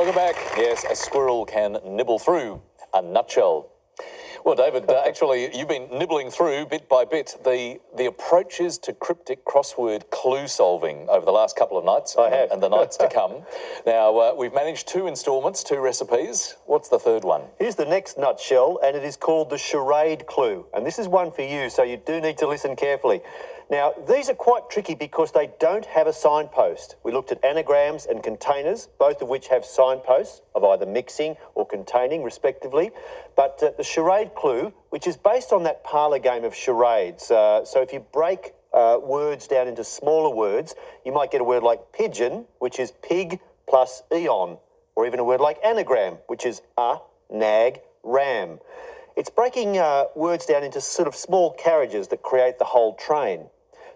Welcome back. Yes, a squirrel can nibble through a nutshell. Well, David, actually, you've been nibbling through bit by bit the approaches to cryptic crossword clue solving over the last couple of nights. I have. And the nights to come. Now, we've managed 2 instalments, 2 recipes. What's the third one? Here's the next nutshell, and it is called the charade clue. And this is one for you, so you do need to listen carefully. Now, these are quite tricky because they don't have a signpost. We looked at anagrams and containers, both of which have signposts of either mixing or containing, respectively. But the charade clue, which is based on that parlour game of charades. So if you break words down into smaller words, you might get a word like pigeon, which is pig plus eon, or even a word like anagram, which is nag, ram. It's breaking words down into sort of small carriages that create the whole train.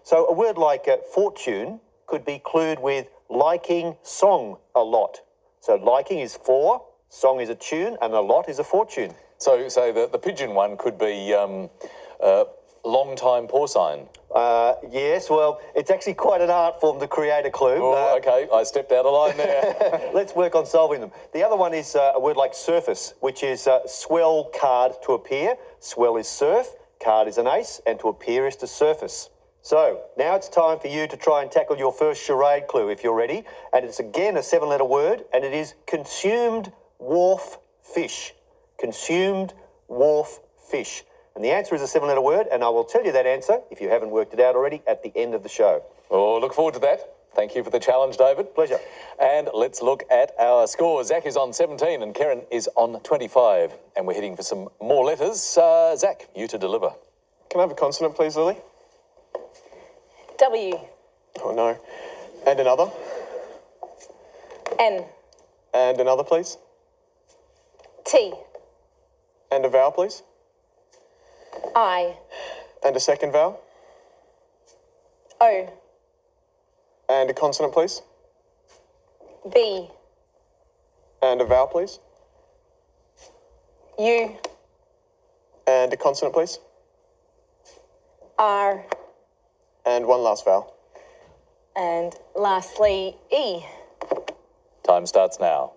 So a word like fortune could be clued with liking song a lot. So liking is for, song is a tune, and a lot is a fortune. So the pigeon one could be long time porcine. Yes, well, it's actually quite an art form to create a clue. Oh, okay, I stepped out of line there. Let's work on solving them. The other one is a word like surface, which is swell card to appear. Swell is surf, card is an ace, and to appear is to surface. So now it's time for you to try and tackle your first charade clue if you're ready. And it's again a 7-letter word, and it is consumed wharf fish. Consumed wharf fish. And the answer is a 7-letter word, and I will tell you that answer, if you haven't worked it out already, at the end of the show. Oh, look forward to that. Thank you for the challenge, David. Pleasure. And let's look at our scores. Zach is on 17 and Karen is on 25. And we're heading for some more letters. Zach, you to deliver. Can I have a consonant, please, Lily? W. Oh, no. And another? N. And another, please? T. And a vowel, please? I. And a second vowel? O. And a consonant, please? B. And a vowel, please? U. And a consonant, please? R. And one last vowel. And lastly, E. Time starts now.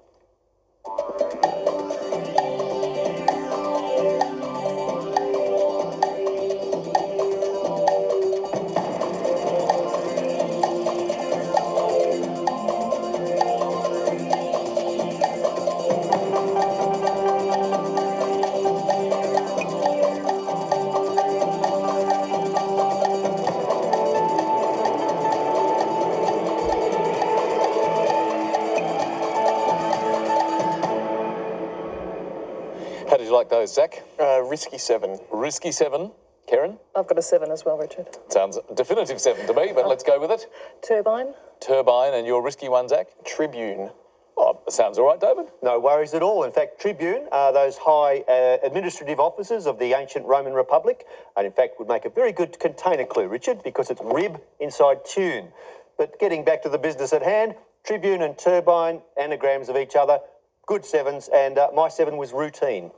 How did you like those, Zach? Risky 7. Risky 7. Karen? I've got a 7 as well, Richard. Sounds definitive 7 to me, but let's go with it. Turbine. Turbine, and your risky one, Zach? Tribune. Oh, sounds all right, David. No worries at all. In fact, tribune are those high administrative officers of the ancient Roman Republic, and in fact would make a very good container clue, Richard, because it's rib inside tune. But getting back to the business at hand, tribune and turbine, anagrams of each other, good 7s, and my 7 was routine.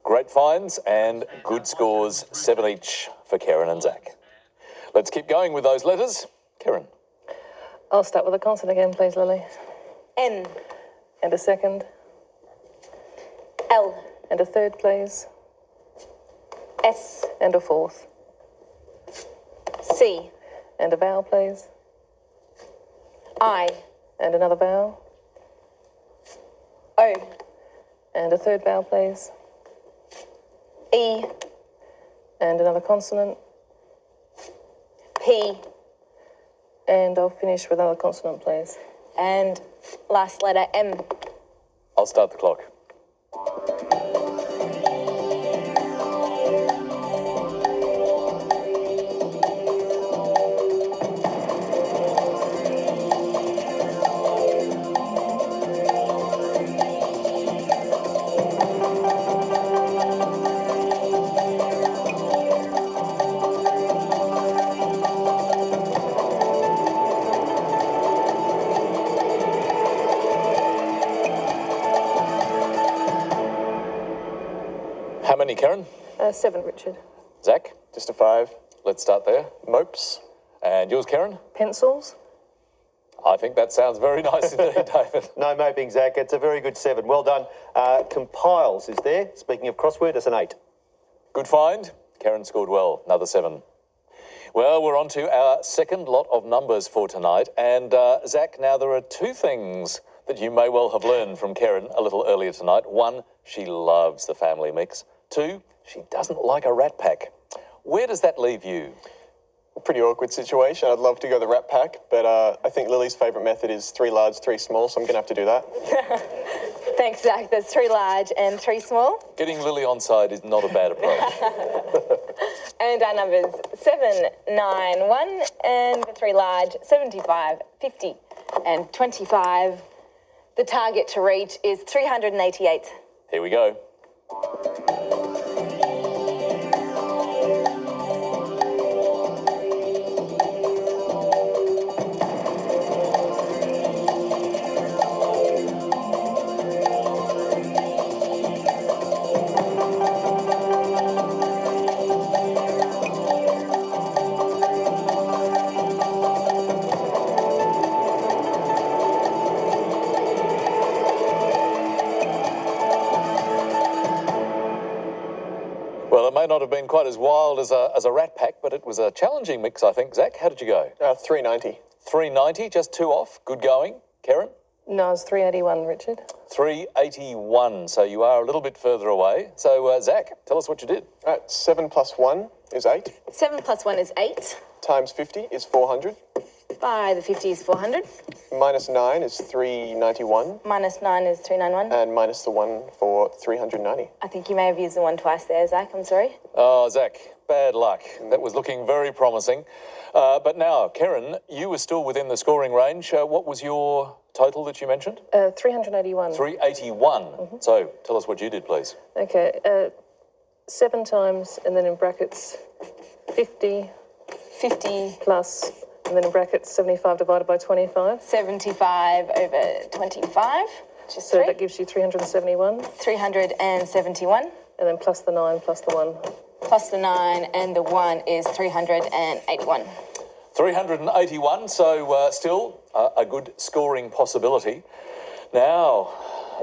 Great finds and good scores, 7 each for Karen and Zach. Let's keep going with those letters. Karen. I'll start with a consonant again, please, Lily. N. And a second. L. And a third, please. S. And a fourth. C. And a vowel, please. I. And another vowel. O. And a third vowel, please. E. And another consonant. P. And I'll finish with another consonant, please. And last letter M. I'll start the clock. How many, Karen? 7, Richard. Zach? Just a 5. Let's start there. Mopes. And yours, Karen? Pencils. I think that sounds very nice indeed, David. No moping, Zach. It's a very good 7. Well done. Compiles is there. Speaking of crossword, it's an 8. Good find. Karen scored well, another 7. Well, we're on to our second lot of numbers for tonight. And Zach, now there are 2 things that you may well have learned from Karen a little earlier tonight. 1, she loves the family mix. 2, she doesn't like a rat pack. Where does that leave you? Pretty awkward situation. I'd love to go the rat pack, but I think Lily's favourite method is 3 large, 3 small, so I'm going to have to do that. Thanks, Zach. There's 3 large and 3 small. Getting Lily on side is not a bad approach. And our numbers 7, 9, 1, and the 3 large, 75, 50, and 25. The target to reach is 388. Here we go. Well, it may not have been quite as wild as a rat pack, but it was a challenging mix, I think. Zach, how did you go? 390. 390, just 2 off. Good going. Karen? No, it's 381, Richard. 381, so you are a little bit further away. So, Zach, tell us what you did. All right, 7 plus 1 is 8, 7 plus 1 is 8. times 50 is 400, By the 50 is 400. minus 9 is 391, Minus 9 is 391. and minus the 1 for 390. I think you may have used the 1 twice there, Zach. I'm sorry. Oh, Zach, bad luck. That was looking very promising. But now, Karen, you were still within the scoring range. What was your total that you mentioned? 381. 381. So, tell us what you did, please. Okay, 7 times, and then in brackets 50 50, plus, and then in brackets 75 divided by 25. 75 over 25, which is So 3. that gives you 371, 371. and then plus the 9 plus the 1. Plus the 9 and the 1 is 381. 381, so still a good scoring possibility. Now,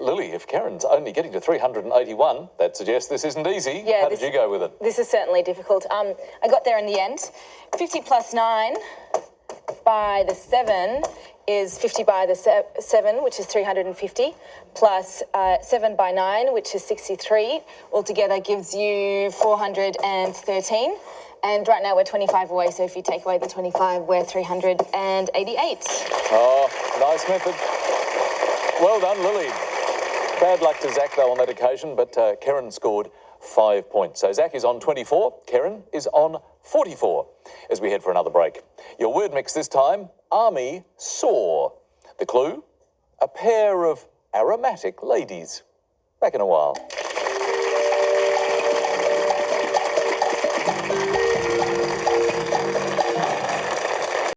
Lily, if Karen's only getting to 381, that suggests this isn't easy. Yeah, How did you go with it? This is certainly difficult. I got there in the end. 50 plus 9 by the 7 is 50 by the 7, which is 350, plus 7 by 9, which is 63. Altogether gives you 413. And right now we're 25 away, so if you take away the 25, we're 388. Oh, nice method. Well done, Lily. Bad luck to Zach, though, on that occasion, but Karen scored 5 points. So Zach is on 24, Karen is on 44 as we head for another break. Your word mix this time, army saw. The clue, a pair of aromatic ladies. Back in a while.